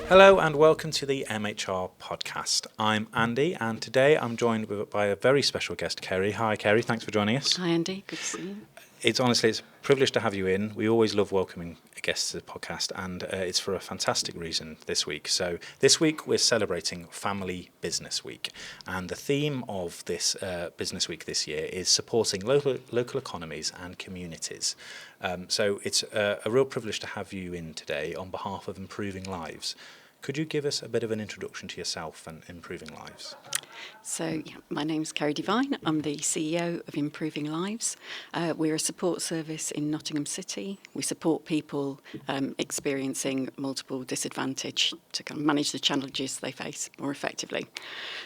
Hello and welcome to the MHR podcast. I'm Andy and today I'm joined by a very special guest, Kerry. Hi Kerry, thanks for joining us. Hi Andy, good to see you. It's a privilege to have you in. We always love welcoming guests to the podcast and it's for a fantastic reason this week. So this week we're celebrating Family Business Week, and the theme of this Business Week this year is supporting local economies and communities. So it's a real privilege to have you in today on behalf of Improving Lives. Could you give us a bit of an introduction to yourself and Improving Lives? So, my name's Kerry Devine. I'm the CEO of Improving Lives. We're a support service in Nottingham City. We support people experiencing multiple disadvantage to kind of manage the challenges they face more effectively.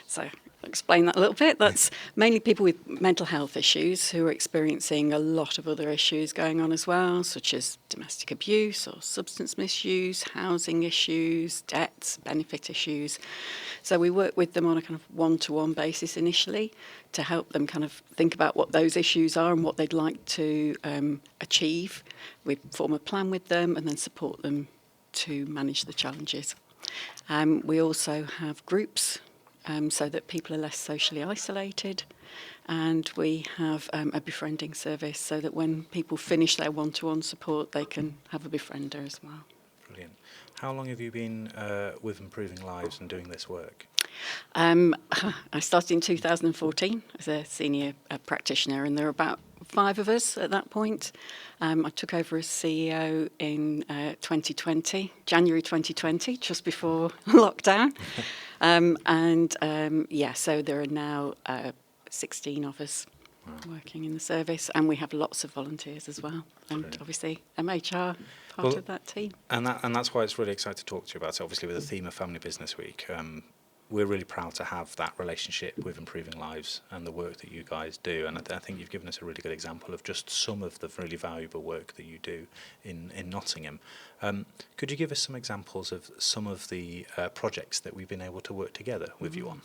So, I'll explain that a little bit. That's mainly people with mental health issues who are experiencing a lot of other issues going on as well, such as domestic abuse or substance misuse, housing issues, debts, benefit issues. So we work with them on a kind of one-to-one basis initially to help them kind of think about what those issues are and what they'd like to achieve. We form a plan with them and then support them to manage the challenges. We also have groups so that people are less socially isolated, and we have a befriending service so that when people finish their one-to-one support they can have a befriender as well. Brilliant. How long have you been with Improving Lives and doing this work? I started in 2014 as a senior practitioner, and there were about 5 of us at that point. I took over as CEO in 2020, January 2020, just before lockdown. So there are now 16 of us working in the service, and we have lots of volunteers as well, and Brilliant. Obviously MHR part of that team. And that's why it's really exciting to talk to you about it, obviously with the theme of Family Business Week. We're really proud to have that relationship with Improving Lives and the work that you guys do. And I think you've given us a really good example of just some of the really valuable work that you do in Nottingham. Could you give us some examples of some of the projects that we've been able to work together with you on?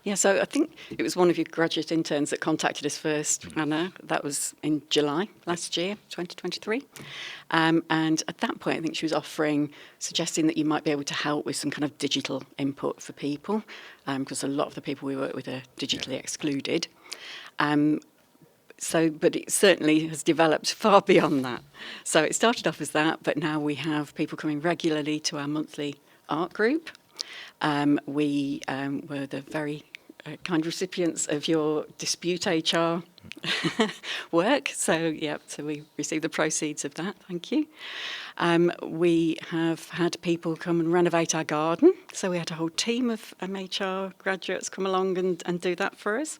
Yeah, so I think it was one of your graduate interns that contacted us first, Anna. That was in July last year, 2023. And at that point, I think she was suggesting that you might be able to help with some kind of digital input for people, because a lot of the people we work with are digitally excluded. But it certainly has developed far beyond that. So it started off as that, but now we have people coming regularly to our monthly art group. We were the very kind recipients of your dispute HR work. So we received the proceeds of that. Thank you. We have had people come and renovate our garden. So we had a whole team of MHR graduates come along and do that for us.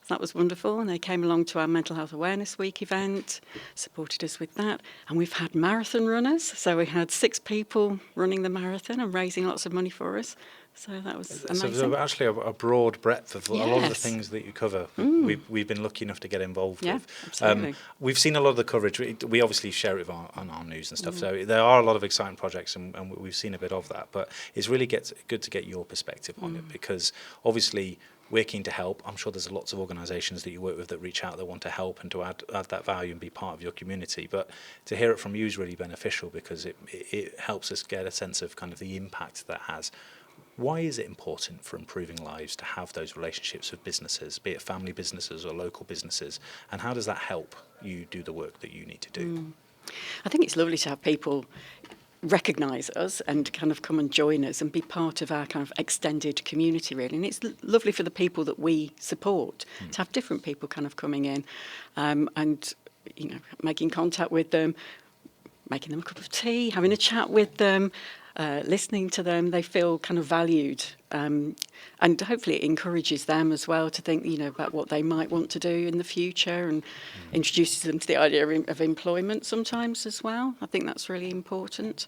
That was wonderful, and they came along to our Mental Health Awareness Week event, supported us with that. And we've had marathon runners, so we had 6 people running the marathon and raising lots of money for us. So that was amazing. So there's actually a broad breadth of Yes. a lot of the things that you cover. We've been lucky enough to get involved with. Absolutely. We've seen a lot of the coverage. We obviously share it on our news and stuff. So there are a lot of exciting projects, and we've seen a bit of that. But it's really good to get your perspective on it, because obviously we're keen to help. I'm sure there's lots of organisations that you work with that reach out that want to help and to add that value and be part of your community. But to hear it from you is really beneficial, because it helps us get a sense of kind of the impact that has. Why is it important for Improving Lives to have those relationships with businesses, be it family businesses or local businesses? And how does that help you do the work that you need to do? I think it's lovely to have people recognise us and kind of come and join us and be part of our kind of extended community, really. And it's lovely for the people that we support to have different people kind of coming in and making contact with them, making them a cup of tea, having a chat with them, listening to them. They feel kind of valued, and hopefully it encourages them as well to think about what they might want to do in the future, and introduces them to the idea of employment sometimes as well. I think that's really important.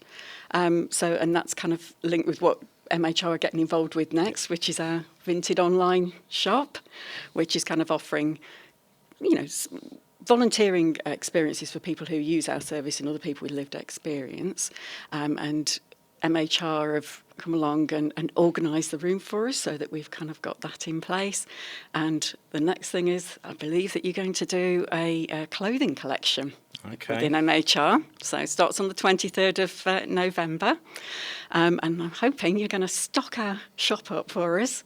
And that's kind of linked with what MHR are getting involved with next, which is our Vinted online shop, which is kind of offering volunteering experiences for people who use our service and other people with lived experience, and MHR have come along and organised the room for us so that we've kind of got that in place. And the next thing is, I believe that you're going to do a clothing collection within MHR. So it starts on the 23rd of November. And I'm hoping you're going to stock our shop up for us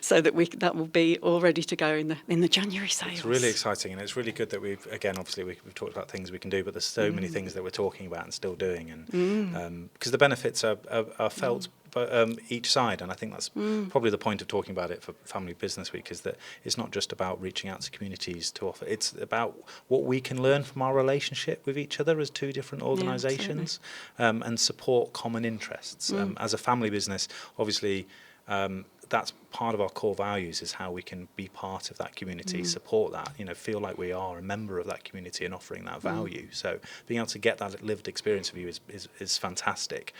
so that that will be all ready to go in the January sales. It's really exciting, and it's really good that we've talked about things we can do, but there's so many things that we're talking about and still doing, and because the benefits are felt by each side, and I think that's probably the point of talking about it for Family Business Week, is that it's not just about reaching out to communities to offer, it's about what we can learn from our relationship with each other as two different organisations, and support common interests. As a family business, obviously, that's part of our core values, is how we can be part of that community, support that, feel like we are a member of that community and offering that value. So being able to get that lived experience of you is fantastic.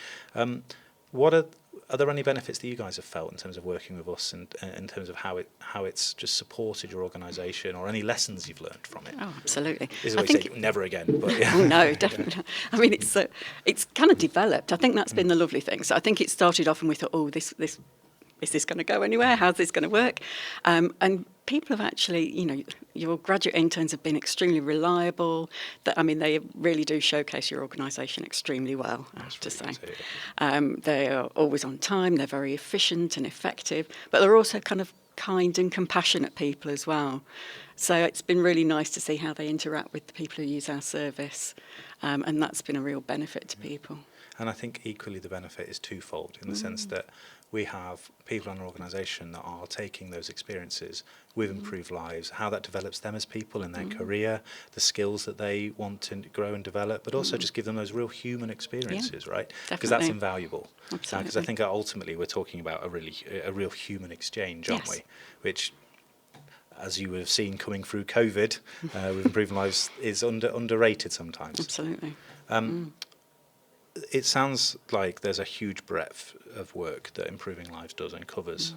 Are there any benefits that you guys have felt in terms of working with us, and in terms of how it's just supported your organisation, or any lessons you've learned from it? Oh, absolutely. This is what you say, never again. But yeah. Oh, no, definitely. I mean, it's kind of developed. I think that's been the lovely thing. So I think it started off and we thought, oh, this is this going to go anywhere? How's this going to work? And people have actually, your graduate interns have been extremely reliable. They really do showcase your organisation extremely well, I have to say. They are always on time, they're very efficient and effective, but they're also kind of kind and compassionate people as well. So it's been really nice to see how they interact with the people who use our service, and that's been a real benefit to people. And I think equally the benefit is twofold, in the sense that we have people in our organisation that are taking those experiences with improved lives, how that develops them as people in their career, the skills that they want to grow and develop, but also just give them those real human experiences, right? Because that's invaluable. Absolutely. Because I think ultimately we're talking about a real human exchange, aren't we? Which, as you have seen coming through COVID, with Improving Lives, is underrated sometimes. Absolutely. It sounds like there's a huge breadth of work that Improving Lives does and covers.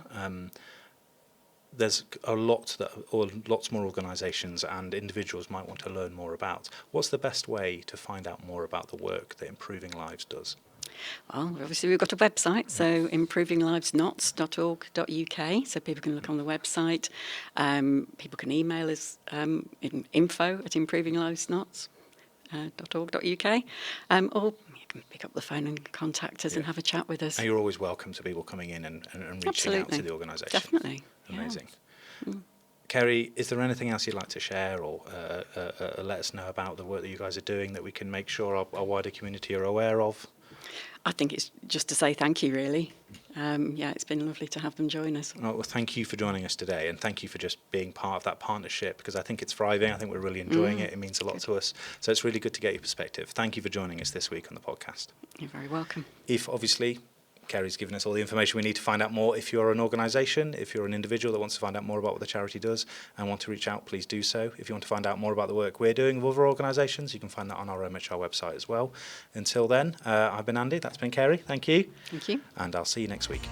There's lots more organisations and individuals might want to learn more about. What's the best way to find out more about the work that Improving Lives does? Well, obviously we've got a website, so improvinglivesnots.org.uk, so people can look on the website. People can email us in info@improvinglivesnots.org.uk, or you can pick up the phone and contact us and have a chat with us. And you're always welcome to people coming in and reaching out to the organisation. Definitely. Amazing. Yeah. Kerry, is there anything else you'd like to share, or let us know about the work that you guys are doing that we can make sure our wider community are aware of? I think it's just to say thank you, really. It's been lovely to have them join us. Well, thank you for joining us today, and thank you for just being part of that partnership, because I think it's thriving. I think we're really enjoying it. It means a lot to us. So it's really good to get your perspective. Thank you for joining us this week on the podcast. You're very welcome. If, obviously, Kerry's given us all the information we need to find out more. If you're an organisation, if you're an individual that wants to find out more about what the charity does and want to reach out, please do so. If you want to find out more about the work we're doing with other organisations, you can find that on our MHR website as well. Until then, I've been Andy, that's been Kerry. Thank you. Thank you. And I'll see you next week.